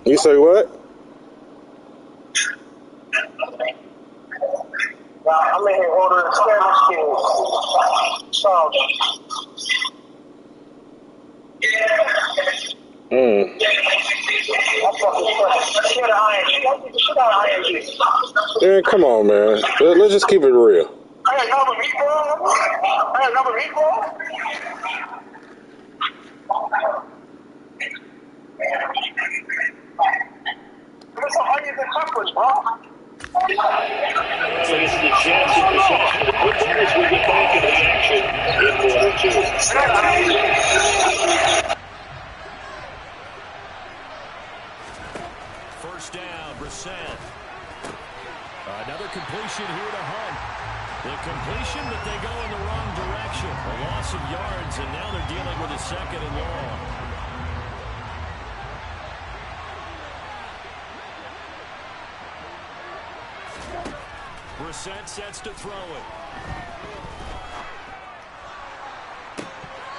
You say what? I'm in here ordering Spanish kids. So. Man, come on, man. Let's just keep it real. I had another meatball. Give me some onions and peppers, bro. So this is the Jet Supersonics with a quick break as we get back into the action in quarter two. First down, Brissett. Another completion here to Hunt. The completion, but they go in the wrong direction. A loss of yards, and now they're dealing with a second and long. Brissett sets to throw it.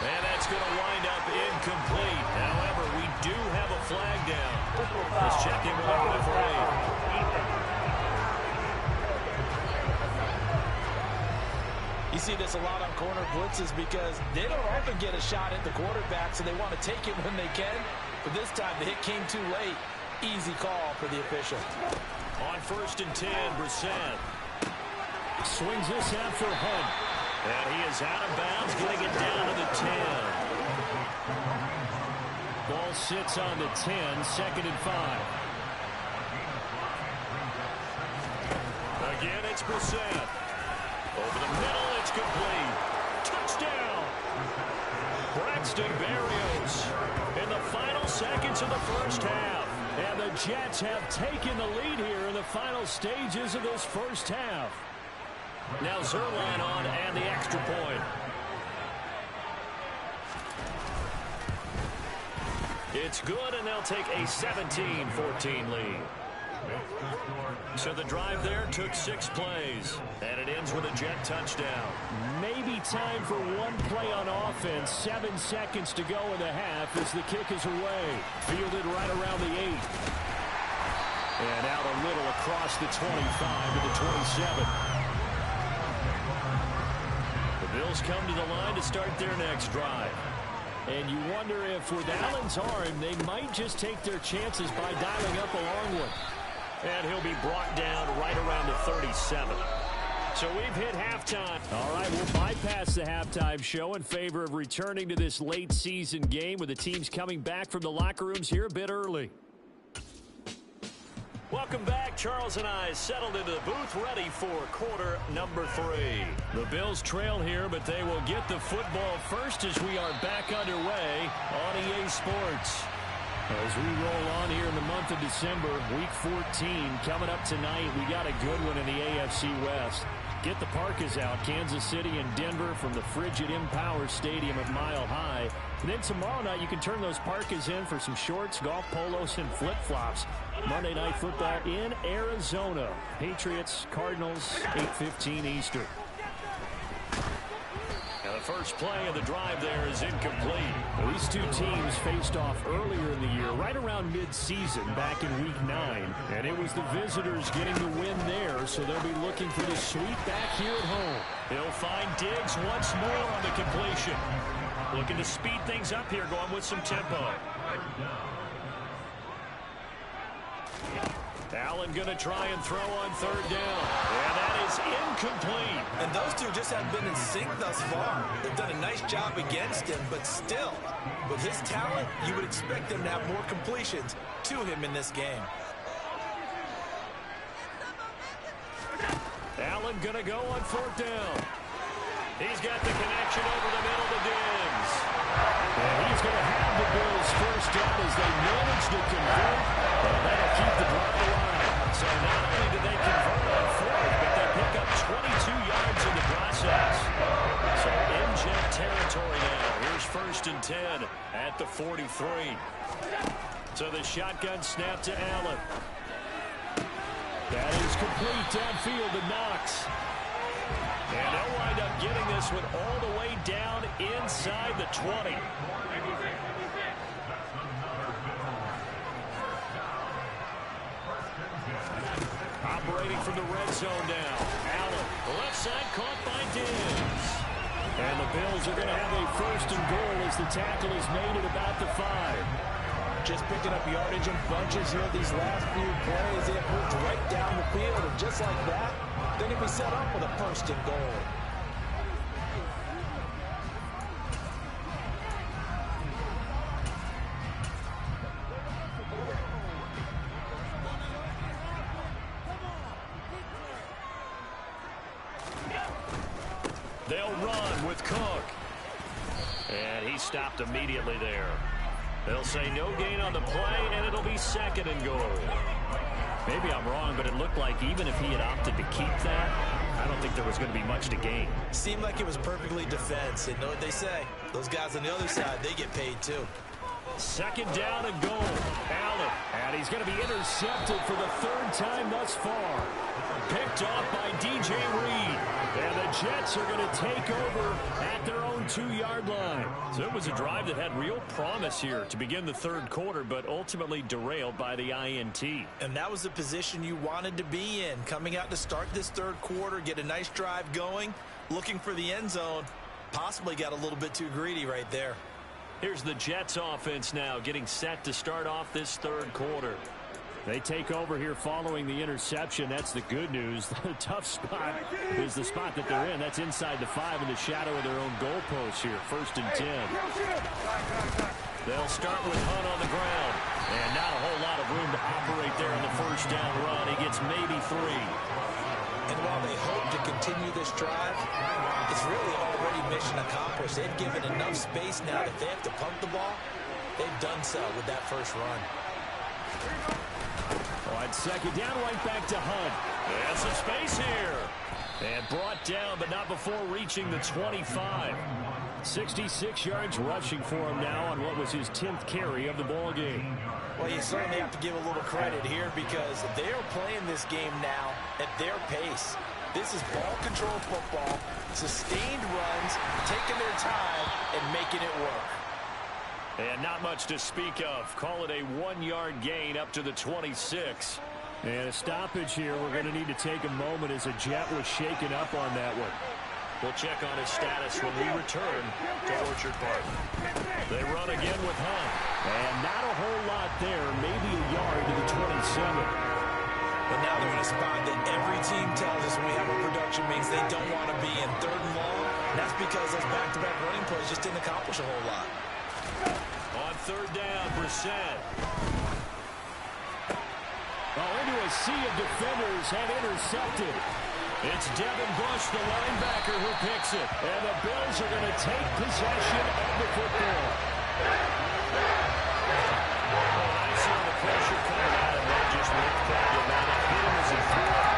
And that's going to wind up incomplete. However, we do have a flag down. Let's check in with our referee. You see this a lot on corner blitzes because they don't often get a shot at the quarterback, so they want to take it when they can. But this time, the hit came too late. Easy call for the official. On 1st and 10, Brissett swings this out for Hunt. And he is out of bounds, getting it down to the 10. Ball sits on the 10, 2nd and 5. Again, it's Brissett. Over the middle, it's complete. Touchdown! Braxton Berrios in the final seconds of the first half. And the Jets have taken the lead here in the final stages of this first half. Now Zuerlein on and the extra point. It's good, and they'll take a 17-14 lead. So the drive there took 6 plays, and it ends with a Jet touchdown. Maybe time for one play on offense. 7 seconds to go in the half as the kick is away. Fielded right around the 8. And out a little across the 25 to the 27. The Bills come to the line to start their next drive. And you wonder if with Allen's arm, they might just take their chances by dialing up a long one. And he'll be brought down right around the 37. So we've hit halftime. All right, we'll bypass the halftime show in favor of returning to this late season game with the teams coming back from the locker rooms here a bit early. Welcome back. Charles and I settled into the booth ready for quarter number 3. The Bills trail here, but they will get the football first as we are back underway on EA Sports. As we roll on here in the month of December, Week 14 coming up tonight. We got a good one in the AFC West. Get the parkas out, Kansas City and Denver from the frigid Empower Stadium at Mile High. And then tomorrow night you can turn those parkas in for some shorts, golf polos, and flip-flops. Monday Night Football in Arizona. Patriots, Cardinals, 8:15 Eastern. Now the first play of the drive there is incomplete. Well, these two teams faced off earlier in the year, right around mid-season, back in Week 9. And it was the visitors getting the win there, so they'll be looking for the sweep back here at home. They'll find Diggs once more on the completion. Looking to speed things up here, going with some tempo. Allen going to try and throw on 3rd down. And that is incomplete. And those two just haven't been in sync thus far. They've done a nice job against him, but still, with his talent, you would expect them to have more completions to him in this game. Allen going to go on 4th down. He's got the connection over the middle to Diggs. And he's going to have the Bills first down as they manage to convert. And that'll keep the drive alive. So not only do they convert on 4th, but they pick up 22 yards in the process. So in Jet territory now. Here's 1st and 10 at the 43. So the shotgun snap to Allen. That is complete downfield to Knox. And they'll wind up getting this one all the way down inside the 20. from the red zone now. Allen, the left side caught by Diggs. And the Bills are going to have a first and goal as the tackle is made at about the 5. Just picking up yardage in bunches here these last few plays. They have moved right down the field, and just like that, they're going to be set up with a first and goal. They'll run with Cook. And he stopped immediately there. They'll say no gain on the play, and it'll be second and goal. Maybe I'm wrong, but it looked like even if he had opted to keep that, I don't think there was going to be much to gain. Seemed like it was perfectly defense. And know what they say? Those guys on the other side, they get paid too. Second down and goal. Allen. And he's going to be intercepted for the third time thus far. Picked off by DJ Reed. And the Jets are going to take over at their own 2-yard line. So it was a drive that had real promise here to begin the third quarter, but ultimately derailed by the INT. And that was the position you wanted to be in. Coming out to start this third quarter, get a nice drive going, looking for the end zone. Possibly got a little bit too greedy right there. Here's the Jets offense now getting set to start off this third quarter. They take over here following the interception. That's the good news. The tough spot is the spot that they're in. That's inside the 5 in the shadow of their own goalpost here. First and 10. They'll start with Hunt on the ground. And not a whole lot of room to operate there in the first down run. He gets maybe 3. And while they hope to continue this drive, it's really already mission accomplished. They've given enough space now that if they have to pump the ball, they've done so with that first run. On second down, right back to Hunt. And some space here. And brought down, but not before reaching the 25. 66 yards rushing for him now on what was his 10th carry of the ball game. Well, you certainly have to give a little credit here because they are playing this game now at their pace. This is ball control football, sustained runs, taking their time, and making it work. And not much to speak of. Call it a 1-yard gain up to the 26. And a stoppage here. We're going to need to take a moment as a Jet was shaken up on that one. We'll check on his status when we return to Orchard Park. They run again with Hunt. And not a whole lot there. Maybe a yard to the 27. But now they're in a spot that every team tells us when we have a production means they don't want to be in third and long. And that's because those back-to-back running plays just didn't accomplish a whole lot. On third down, Brissett. Well, into a sea of defenders and intercepted. It's Devin Bush, the linebacker, who picks it. And the Bills are going to take possession of the football. Oh, nice on the pressure coming out, and that just looked problematic. Hit him as he threw it,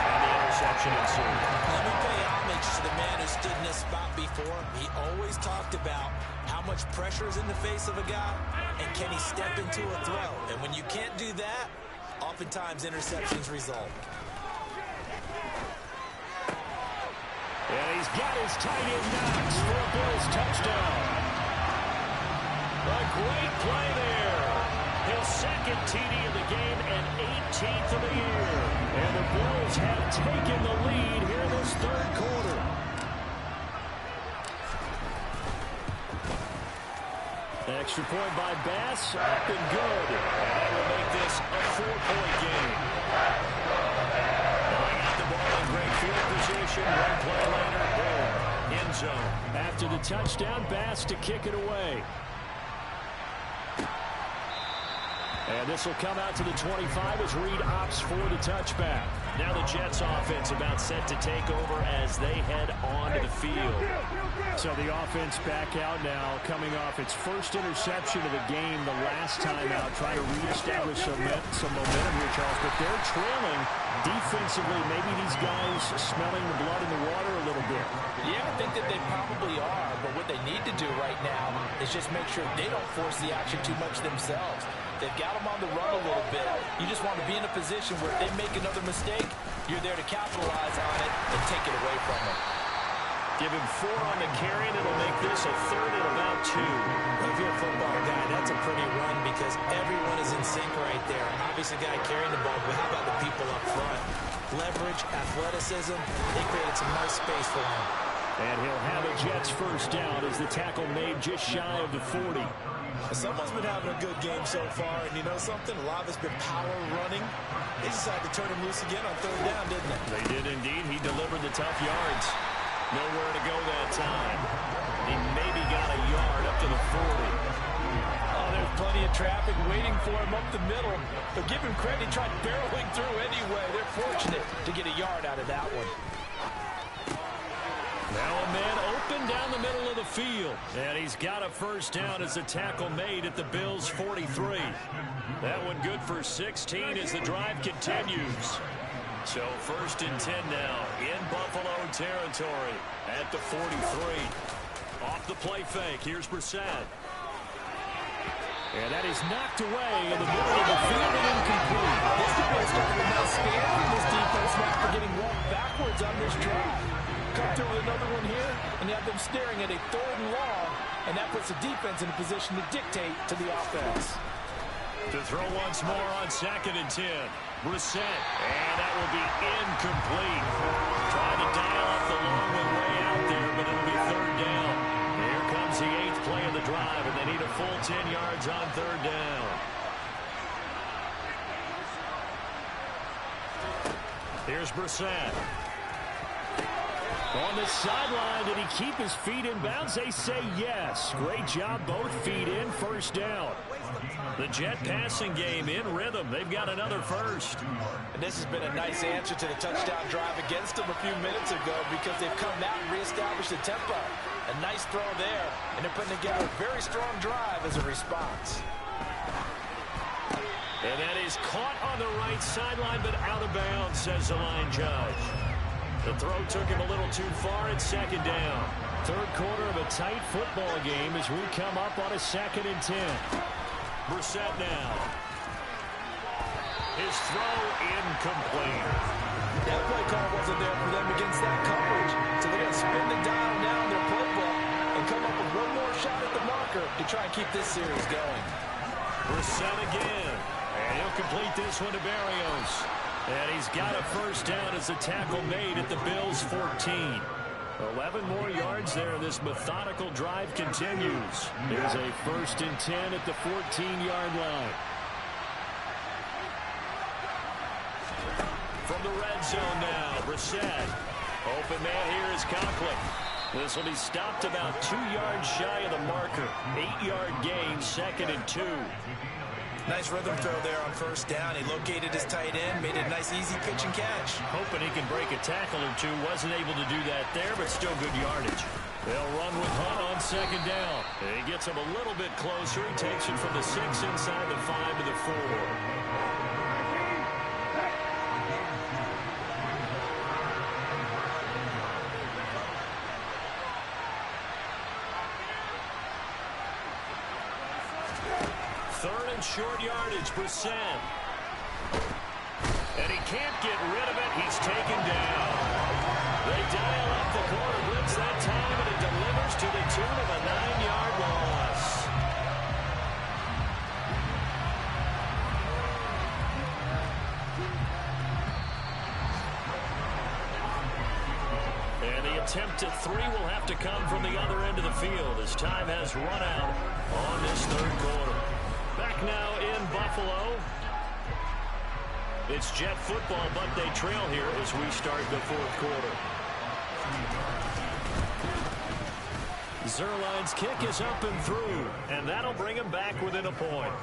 and the interception ensued. Let me pay homage to the man who stood in this spot before. He always talked about how much pressure is in the face of a guy, and can he step into a throw? And when you can't do that, oftentimes interceptions result. And he's got his tight end Knox for a Bills touchdown. A great play there. His second TD of the game and 18th of the year. And the Bills have taken the lead here in this third quarter. Extra point by Bass, up and good. And that will make this a 4-point game. Going at the ball in great field position. One play later, boom, end zone. After the touchdown, Bass to kick it away. And this will come out to the 25 as Reed opts for the touchback. Now the Jets offense about set to take over as they head onto the field. So the offense back out now, coming off its first interception of the game the last time out, trying to reestablish some momentum here, Charles. But they're trailing defensively. Maybe these guys smelling the blood in the water a little bit. Yeah, I think that they probably are, but what they need to do right now is just make sure they don't force the action too much themselves. They've got them on the run a little bit. You just want to be in a position where if they make another mistake, you're there to capitalize on it and take it away from them. Give him 4 on the carry, and it'll make this a third and about 2. If you're a football guy, that's a pretty run because everyone is in sync right there. Obviously, the guy carrying the ball, but how about the people up front? Leverage, athleticism, they created some nice space for him. And he'll have a Jets first down as the tackle made just shy of the 40. Someone's been having a good game so far, and you know something? A lot of it's been power running. They decided to turn him loose again on third down, didn't they? They did indeed. He delivered the tough yards. Nowhere to go that time. He maybe got a yard up to the 40. Oh, there's plenty of traffic waiting for him up the middle. But give him credit, he tried barreling through anyway. They're fortunate to get a yard out of that one. Now a man open down the middle of the field. And he's got a first down as the tackle made at the Bills' 43. That one good for 16 as the drive continues. So first and 10 now in Buffalo territory at the 43. Off the play fake, here's Brissett. And that is knocked away in the middle of the field and incomplete. This defense started a nice stand from this defense after getting walked backwards on this drive. Come through with another one here, and you have them staring at a third and long, and that puts the defense in a position to dictate to the offense. To throw once more on second and 10. Brissett, and that will be incomplete. Trying to dial up the long one way out there, but it'll be third down. Here comes the 8th play of the drive, and they need a full 10 yards on third down. Here's Brissett. On the sideline, did he keep his feet in bounds? They say yes. Great job, both feet in, first down. The Jet passing game in rhythm. They've got another first. And this has been a nice answer to the touchdown drive against them a few minutes ago because they've come out and reestablished the tempo. A nice throw there, and they're putting together a very strong drive as a response. And that is caught on the right sideline, but out of bounds, says the line judge. The throw took him a little too far at second down. Third quarter of a tight football game as we come up on a second and 10. Brissett now. His throw incomplete. That play call wasn't there for them against that coverage. So they're going to spin the dial now in their playbook and come up with one more shot at the marker to try and keep this series going. Brissett again. And he'll complete this one to Berrios. And he's got a first down as the tackle made at the Bills' 14. 11 more yards there. This methodical drive continues. There's a first and 10 at the 14-yard line. From the red zone now, Brissett. Open man here is Conklin. This will be stopped about 2 yards shy of the marker. 8-yard gain, second and 2. Nice rhythm throw there on first down. He located his tight end, made a nice easy pitch and catch. Hoping he can break a tackle or two. Wasn't able to do that there, but still good yardage. They'll run with Hunt on second down. He gets him a little bit closer. He takes it from the 6 inside the 5 to the 4. Third and short yardage, Brissett. And he can't get rid of it. He's taken down. They dial up the corner blitz that time, and it delivers to the tune of a 9-yard loss. And the attempt at 3 will have to come from the other end of the field as time has run out on this third quarter. Back now in Buffalo. It's Jet football, but they trail here as we start the fourth quarter. Zuerlein's kick is up and through, and that'll bring him back within a point.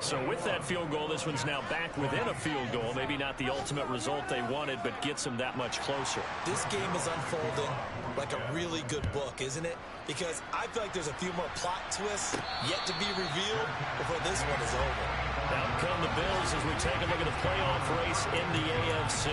So with that field goal, this one's now back within a field goal. Maybe not the ultimate result they wanted, but gets them that much closer. This game is unfolding like a really good book, isn't it? Because I feel like there's a few more plot twists yet to be revealed before this one is over. Out come the Bills as we take a look at the playoff race in the AFC.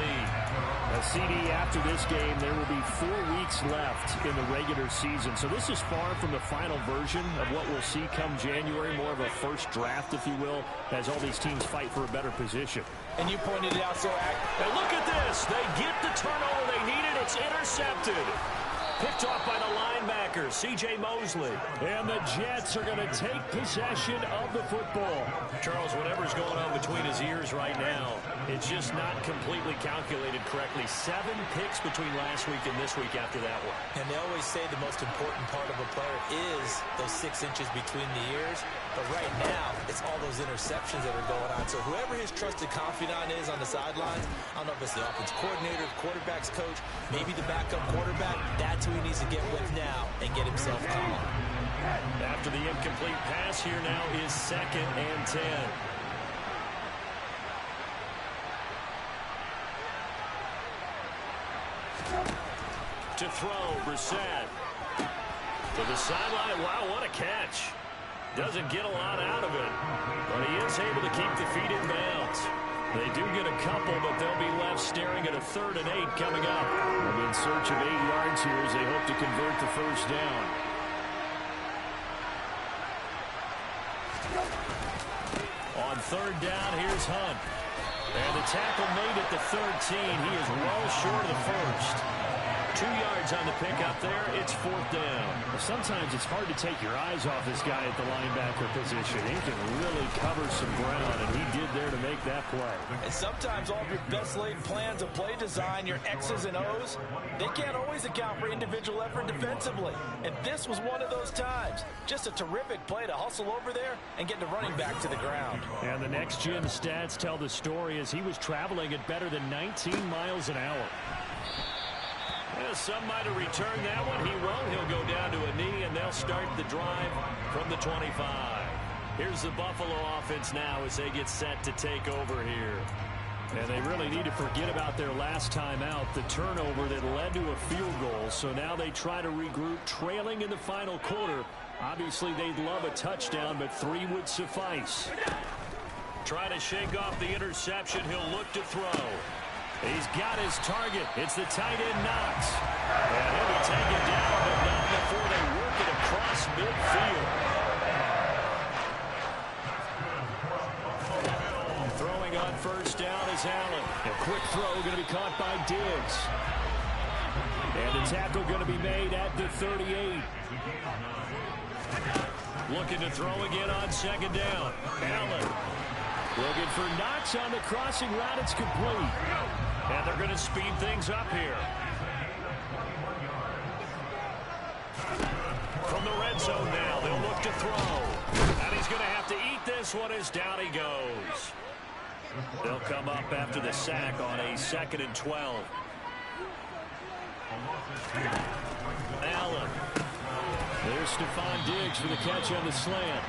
CD, after this game, there will be 4 weeks left in the regular season. So this is far from the final version of what we'll see come January, more of a first draft, if you will, as all these teams fight for a better position. And you pointed it out so accurately. And look at this. They get the turnover they needed. It's intercepted. Picked off by the linebacker, C.J. Mosley. And the Jets are going to take possession of the football. Charles, whatever's going on between his ears right now, it's just not completely calculated correctly. 7 picks between last week and this week after that one. And they always say the most important part of a player is those 6 inches between the ears. But right now, it's all those interceptions that are going on. So whoever his trusted confidant is on the sidelines, I don't know if it's the offense coordinator, quarterback's coach, maybe the backup quarterback, that's who he needs to get with now and get himself calm. After the incomplete pass, here now is 2nd and 10. To throw, Brissett. To the sideline. Wow, what a catch. Doesn't get a lot out of it, but he is able to keep the feet in bounds. They do get a couple, but they'll be left staring at a 3rd and 8 coming up. They'll be in search of 8 yards here as they hope to convert the first down. On 3rd down, here's Hunt. And the tackle made at the 13. He is well short of the first. 2 yards on the pickup there. It's 4th down. Sometimes it's hard to take your eyes off this guy at the linebacker position. He can really cover some ground, and he did there to make that play. And sometimes all of your best laid plans of play design, your X's and O's, they can't always account for individual effort defensively. And this was one of those times. Just a terrific play to hustle over there and get the running back to the ground. And the next gen stats tell the story as he was traveling at better than 19 miles an hour. Yeah, some might have returned that one. He won't. He'll go down to a knee, and they'll start the drive from the 25. Here's the Buffalo offense now as they get set to take over here. And they really need to forget about their last time out, the turnover that led to a field goal. So now they try to regroup, trailing in the final quarter. Obviously, they'd love a touchdown, but 3 would suffice. Trying to shake off the interception. He'll look to throw. He's got his target. It's the tight end, Knox. And he'll be taken down, but not before they work it across midfield. Throwing on 1st down is Allen. A quick throw going to be caught by Diggs. And the tackle going to be made at the 38. Looking to throw again on 2nd down. Allen. Looking for Knox on the crossing route. It's complete. And they're going to speed things up here. From the red zone now, they'll look to throw. And he's going to have to eat this one as down he goes. They'll come up after the sack on a 2nd and 12. Allen. There's Stephon Diggs for the catch on the slant.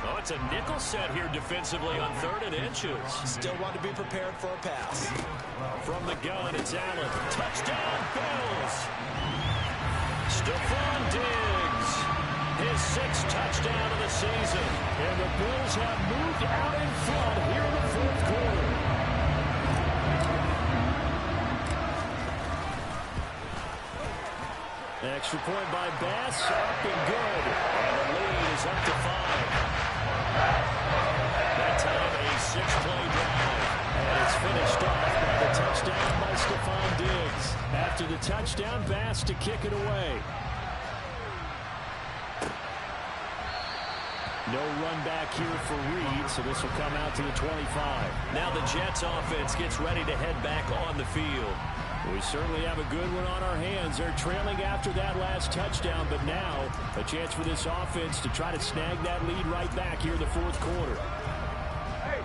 Oh, it's a nickel set here defensively on 3rd and inches. Still want to be prepared for a pass. From the gun, it's Allen. Touchdown, Bills! Stephon Diggs, his 6th touchdown of the season. And the Bills have moved out in front here in the 4th quarter. Extra point by Bass, up and good. And the lead is up to 5. That time a 6-play drive. And it's finished off by the touchdown by Stephon Diggs. After the touchdown, Bass to kick it away. No run back here for Reed, so this will come out to the 25. Now the Jets offense gets ready to head back on the field. We certainly have a good one on our hands. They're trailing after that last touchdown, but now a chance for this offense to try to snag that lead right back here in the 4th quarter. Hey,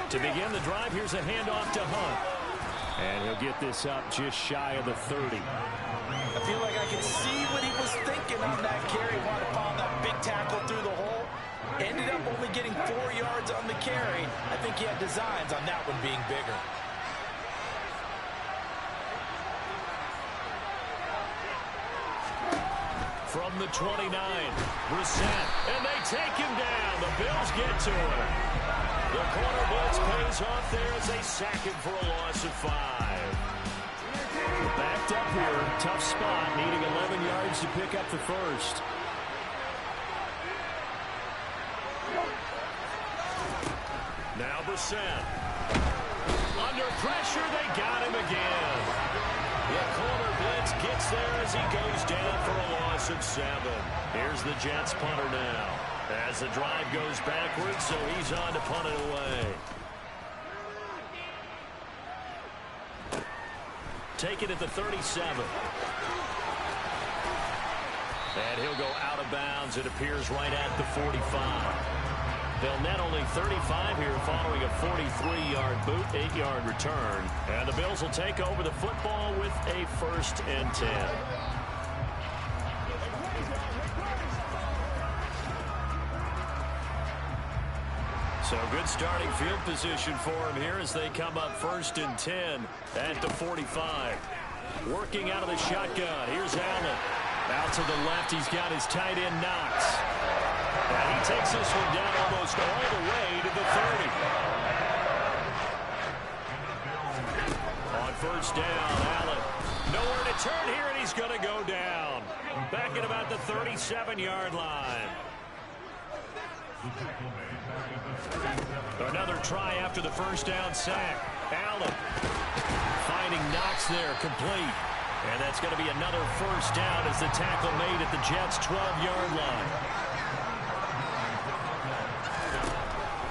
To begin the drive, here's a handoff to Hunt. And he'll get this up just shy of the 30. I feel like I can see what he was thinking on that carry. Wanted to follow that big tackle through the hole. Ended up only getting 4 yards on the carry. I think he had designs on that one being bigger. From the 29, Brissett, and they take him down. The Bills get to him. The corner blitz pays off there as they sack him for a loss of 5. Backed up here, tough spot, needing 11 yards to pick up the first. Now Brissett. Under pressure, they got him again. The corner blitz gets there as he goes down for a loss of 7. Here's the Jets punter now. As the drive goes backwards, so he's on to punt it away. Take it at the 37. And he'll go out of bounds. It appears right at the 45. They'll net only 35 here following a 43-yard boot, 8-yard return. And the Bills will take over the football with a 1st and 10. So good starting field position for him here as they come up 1st and 10 at the 45. Working out of the shotgun. Here's Allen. Out to the left, he's got his tight end Knox. And he takes this one down almost all the way to the 30. On 1st down, Allen. Nowhere to turn here, and he's going to go down. Back at about the 37-yard line. Another try after the 1st down sack. Allen finding Knox there, complete. And that's going to be another 1st down as the tackle made at the Jets' 12-yard line.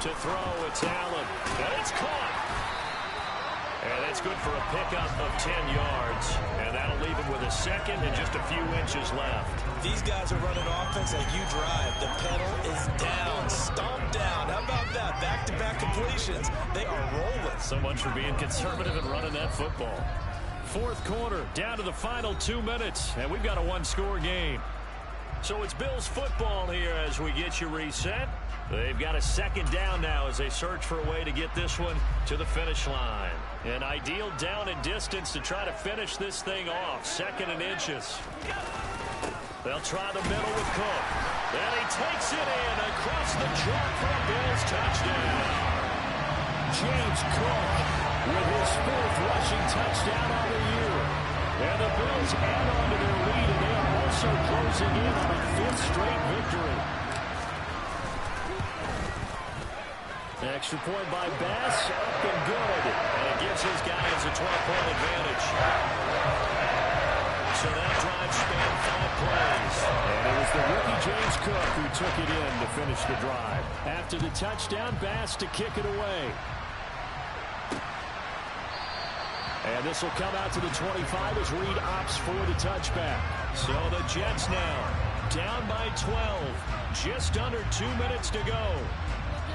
To throw, it's Allen. And it's caught. And that's good for a pickup of 10 yards. And that'll leave him with a 2nd and just a few inches left. These guys are running offense like you drive. The pedal is down, stomped down. How about that? Back-to-back completions. They are rolling. So much for being conservative and running that football. 4th quarter, down to the final 2 minutes, and we've got a 1-score game. So it's Bills football here as we get you reset. They've got a 2nd down now as they search for a way to get this one to the finish line. An ideal down and distance to try to finish this thing off. 2nd and inches. They'll try the middle with Cook. And he takes it in across the chalk for a Bills touchdown. James Cook with his 4th rushing touchdown on the year. And the Bills add on to their lead, and they are also closing in on a 5th straight victory. Extra point by Bass, up and good. And it gives his guys a 12-point advantage. So that drive spanned 5 plays. And it was the rookie James Cook who took it in to finish the drive. After the touchdown, Bass to kick it away. And this will come out to the 25 as Reed opts for the touchback. So the Jets now down by 12. Just under 2 minutes to go.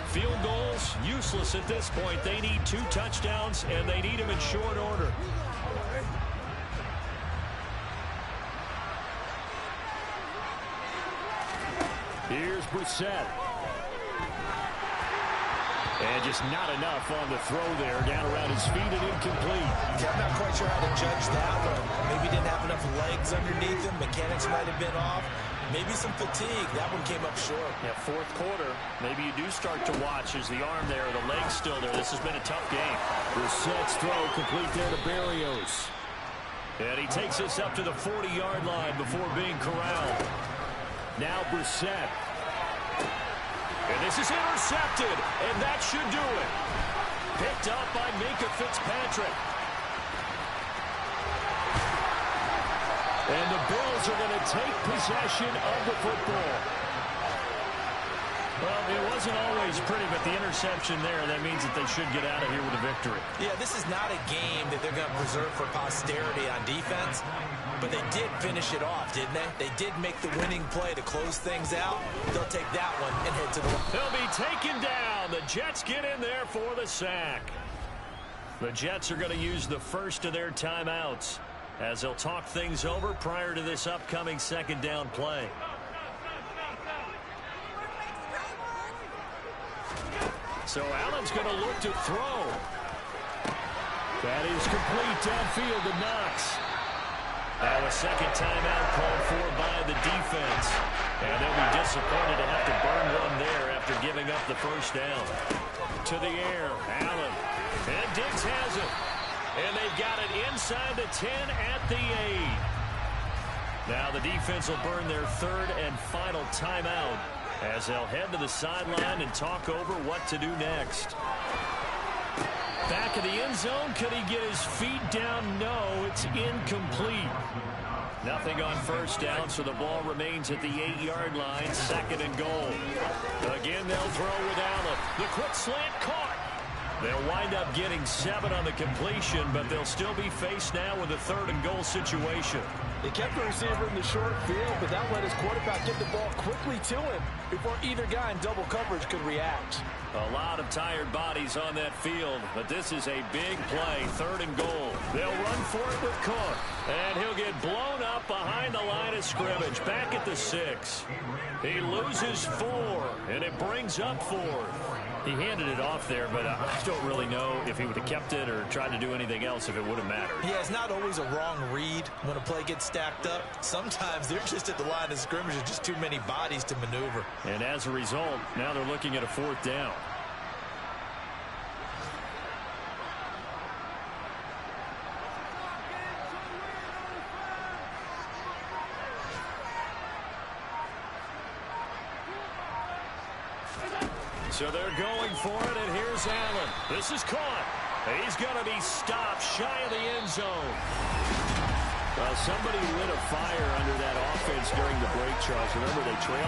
Field goals, useless at this point. They need 2 touchdowns, and they need them in short order. Here's Brissett. And just not enough on the throw there. Down around his feet and incomplete. I'm not quite sure how to judge that one. Maybe didn't have enough legs underneath him. Mechanics might have been off. Maybe some fatigue. That one came up short. Yeah, 4th quarter. Maybe you do start to watch as the arm there, the leg's still there. This has been a tough game. Brissett's throw complete there to Berrios. And he takes this up to the 40-yard line before being corralled. Now Brissett. And this is intercepted, and that should do it. Picked up by Minkah Fitzpatrick. And the Bills are going to take possession of the football. Well, it wasn't always pretty, but the interception there, that means that they should get out of here with a victory. Yeah, this is not a game that they're going to preserve for posterity on defense, but they did finish it off, didn't they? They did make the winning play to close things out. They'll take that one and head to the line. They'll be taken down. The Jets get in there for the sack. The Jets are going to use the first of their timeouts as they'll talk things over prior to this upcoming 2nd down play. So Allen's going to look to throw. That is complete downfield to Knox. Now a 2nd timeout called for by the defense. And they'll be disappointed to have to burn one there after giving up the 1st down. To the air, Allen. And Diggs has it. And they've got it inside the 10 at the 8. Now the defense will burn their 3rd and final timeout as they'll head to the sideline and talk over what to do next. Back of the end zone. Could he get his feet down? No, it's incomplete. Nothing on first down, so the ball remains at the 8-yard line, 2nd and goal. Again, they'll throw with Allen. The quick slant caught. They'll wind up getting 7 on the completion, but they'll still be faced now with a 3rd and goal situation. They kept the receiver in the short field, but that let his quarterback get the ball quickly to him before either guy in double coverage could react. A lot of tired bodies on that field, but this is a big play, 3rd and goal. They'll run for it with Cook, and he'll get blown up behind the line of scrimmage, back at the 6. He loses 4, and it brings up 4th. He handed it off there, but I don't really know if he would have kept it or tried to do anything else if it would have mattered. Yeah, it's not always a wrong read when a play gets stacked up. Sometimes they're just at the line of scrimmage with just too many bodies to maneuver. And as a result, now they're looking at a 4th down. So they're going for it, and here's Allen. This is caught. He's going to be stopped shy of the end zone. Well, somebody lit a fire under that offense during the break, Charles. Remember, they trailed